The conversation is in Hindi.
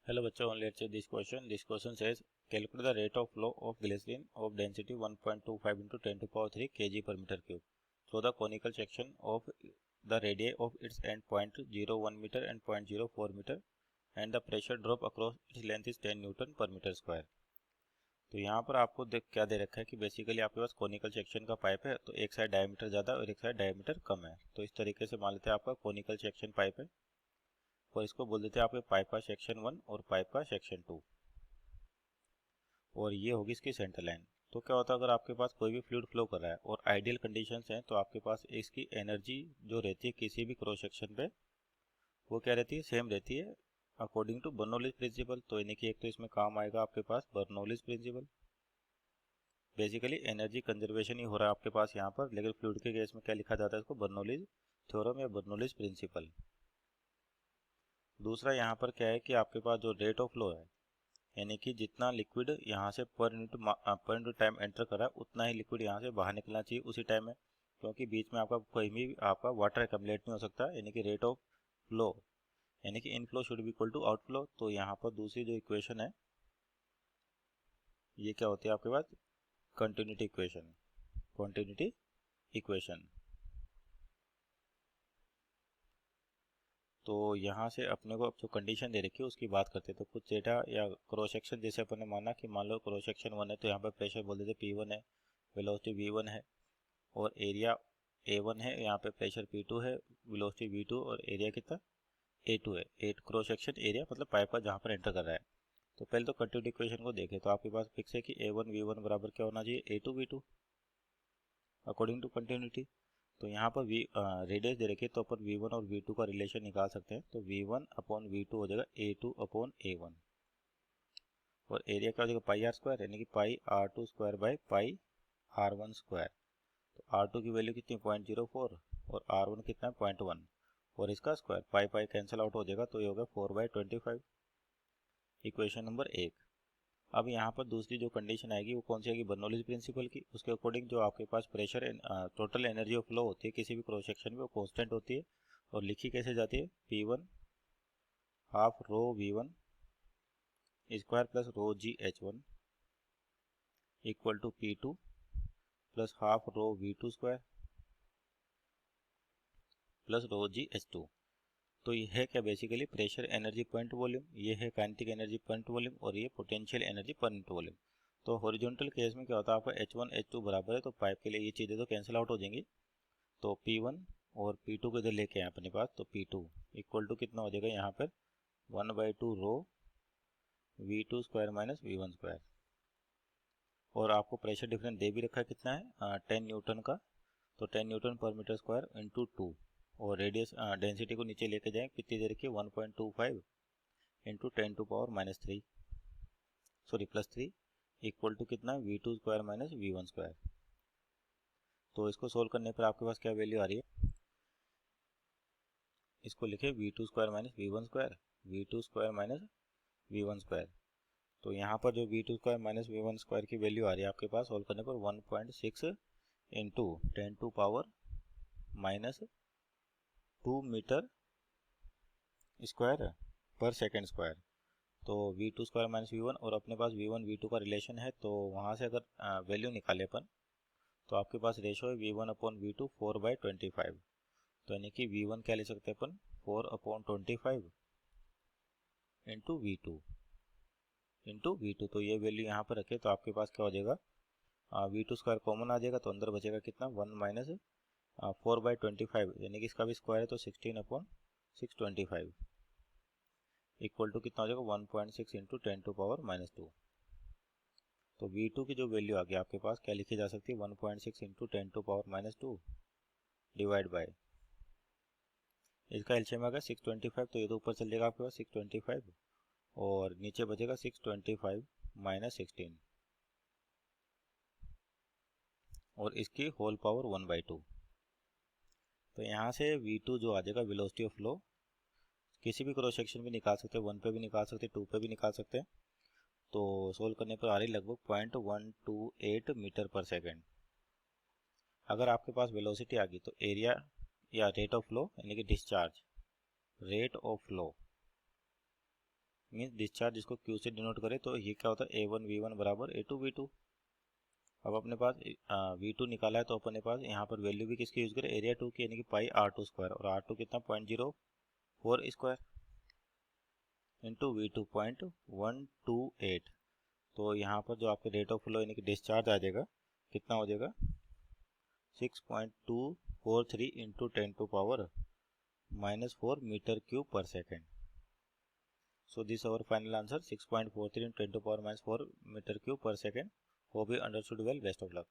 Hello बच्चों, let's see this question. This question says calculate the rate of flow of glycerin of density 1.25 into 10 to power 3 kg per meter cube. So the conical section of the radii of its end 0.01 meter and 0.04 meter and the pressure drop across its length is 10 Newton per meter square. तो यहाँ पर आपको क्या दे रखा है कि बेसिकली आपके पास कोनिकल सेक्शन का पाइप है, तो एक साइड डायमीटर ज़्यादा और एक साइड डायमीटर कम है। तो इस तरीके से मान लेते हैं आपका कोनिकल सेक्शन पाइप है और इसको बोल देते हैं आपके पाइप का सेक्शन 1 और पाइप का सेक्शन 2 और ये होगी इसकी सेंटर लाइन। तो क्या होता है अगर आपके पास कोई भी फ्लूइड फ्लो कर रहा है और आइडियल कंडीशंस हैं तो आपके पास इसकी एनर्जी जो रहती है किसी भी क्रॉस सेक्शन पे वो क्या रहती है, सेम रहती है अकॉर्डिंग टू बर्नौलीज प्रिंसिपल। तो यानी कि एक तो इसमें काम आएगा आपके पास Bernoulli's principle. Basically energy conservation ही हो रहा है आपके पास यहाँ पर, लेकिन फ्लूइड के केस में क्या लिखा जाता है इसको, बर्नौलीज थ्योरम या बर्नौलीज प्रिंसिपल। दूसरा यहाँ पर क्या है कि आपके पास जो रेट ऑफ फ्लो है यानी कि जितना लिक्विड यहाँ से पर यूनिट टाइम एंटर कर रहा है उतना ही लिक्विड यहाँ से बाहर निकलना चाहिए उसी टाइम में, क्योंकि बीच में आपका कहीं भी आपका वाटर एकम्युलेट नहीं हो सकता। यानी कि रेट ऑफ फ्लो यानी कि inflow should be equal to outflow. तो यहाँ पर दूसरी जो इक्वेशन है ये क्या होती है आपके पास, कंटिन्यूटी इक्वेशन। Continuity equation. तो यहाँ से अपने को अब जो कंडीशन दे रखी है उसकी बात करते हैं। तो कुछ डेटा या क्रॉस सेक्शन जैसे अपन ने माना कि मान लो क्रॉस सेक्शन 1 है तो यहाँ पर प्रेशर बोल देते P1 है, वेलोसिटी V1 है और एरिया A1 है, यहाँ पे प्रेशर P2 है, वेलोसिटी V2 और एरिया कितना A2 है। एट क्रॉस सेक्शन एरिया मतलब पाइप का जहाँ पर एंटर कर रहा है। तो पहले तो कंटिन्यूटी इक्वेशन को देखें तो आपके पास फिक्स है कि A1 V1 बराबर क्या होना चाहिए, A2 V2 according to continuity. तो यहाँ पर रेडियस दे रखी है तो अपन V1 और V2 का रिलेशन निकाल सकते हैं। तो V1 अपॉन V2 हो जाएगा A2 अपॉन A1 और एरिया क्या हो जाएगा पाई आर स्क्वायर यानी कि पाई R2 square by pi R1 square. तो R2 की वैल्यू कितनी 0.04 और R1 कितना है 0.1 और इसका square pi pi cancel out हो जाएगा तो ये होगा 4/25। Equation number 1। अब यहाँ पर दूसरी जो कंडीशन आएगी वो कौन सी आएगी, बर्नौलीज प्रिंसिपल की। उसके अकॉर्डिंग जो आपके पास pressure total energy of flow होती है किसी भी क्रॉस सेक्शन में वो कांस्टेंट होती है और लिखी कैसे जाती है, P1 half rho V1 square plus rho GH1 equal to P2 plus half rho V2 square plus rho GH2। तो ये है क्या, basically pressure energy point volume, ये है काइनेटिक एनर्जी पॉइंट वॉल्यूम और ये पोटेंशियल एनर्जी पॉइंट वॉल्यूम। तो हॉरिजॉन्टल केस में क्या होता है आपका H1 H2 बराबर है तो पाइप के लिए ये चीज़ें तो कैंसिल आउट हो जाएंगी। तो P1 और P2 को इधर लेके आए अपने पास तो P2 इक्वल टू कितना हो जाएगा यहाँ पर 1/2 रो V2 square minus V1 square. और आपको प्रेशर डिफरेंस दे भी रखा है कितना है 10 न्यूटन का। तो 10 न्यूटन पर मीटर स्क्वायर इंटू 2 और रेडियस डेंसिटी को नीचे लेके जाएं कितनी दे रखी है 1.25 into 10 to power minus 3 sorry plus 3 equal to कितना V2 square minus V1 square. तो इसको सोल्व करने पर आपके पास क्या वैल्यू आ रही है, इसको लिखे V2 square minus V1 square, V2 square minus V1 square. तो यहाँ पर जो V2 square minus V1 square की वैल्यू आ रही है आपके पास सोल्व करने पर 1.6 into 10 to power minus 2 metre square पर सेकेंड स्क्वायर। तो V2 स्क्वायर माइनस V1 और अपने पास V1 V2 का रिलेशन है तो वहाँ से अगर वैल्यू निकाले अपन तो आपके पास रेशो है V1 अपॉन V2 4/25। तो यानी कि V1 क्या ले सकते हैं अपन 4/25 इंटू V2। तो ये वैल्यू यहाँ पर रखे तो आपके पास क्या हो जाएगा V2 स्क्वायर कॉमन आ जाएगा तो अंदर बचेगा कितना 1 माइनस 4/25 यानी कि इसका भी स्क्वायर है तो 16/625 इक्वल टू कितना हो जाएगा 1.6 इंटू 10 टू पावर माइनस 2। तो V2 की जो वैल्यू आ गई आपके पास क्या लिखी जा सकती है 1.6 into 10 to power minus 2 divide by इसका एलसीएम आ गया 625 तो ये तो ऊपर चल जाएगा आपके पास 625 और नीचे बचेगा 625 माइनस 16 और इसकी होल पावर 1/2। तो यहाँ से V2 जो आ जाएगा वेलोसिटी ऑफ फ्लो किसी भी क्रॉस सेक्शन में निकाल सकते हैं, 1 पे भी निकाल सकते हैं, 2 पे भी निकाल सकते हैं। तो सोल्व करने पर आ रही लगभग 0.128 मीटर पर सेकेंड। अगर आपके पास वेलोसिटी आ गई तो एरिया या रेट ऑफ फ्लो यानी कि discharge rate of flow means discharge इसको Q से डिनोट करें तो ये क्या होता है A1V1 बराबर A2V2। अब अपने पास V2 निकाला है तो अपने पास यहाँ पर वैल्यू भी किसकी यूज़ करें, एरिया 2 की, यानी कि पाई R2 स्क्वायर, और R2 कितना 0.04 स्क्वायर इंटू V2 0.128। तो यहाँ पर जो आपके रेट ऑफ फ्लो यानी कि डिस्चार्ज आ जाएगा कितना हो जाएगा 6.243 इंटू 10⁻⁻⁴ मीटर क्यूब पर second. So this is our final answer 6.43 into 10⁻⁻⁴ meter cube per second. Hope you understood well. Best of luck.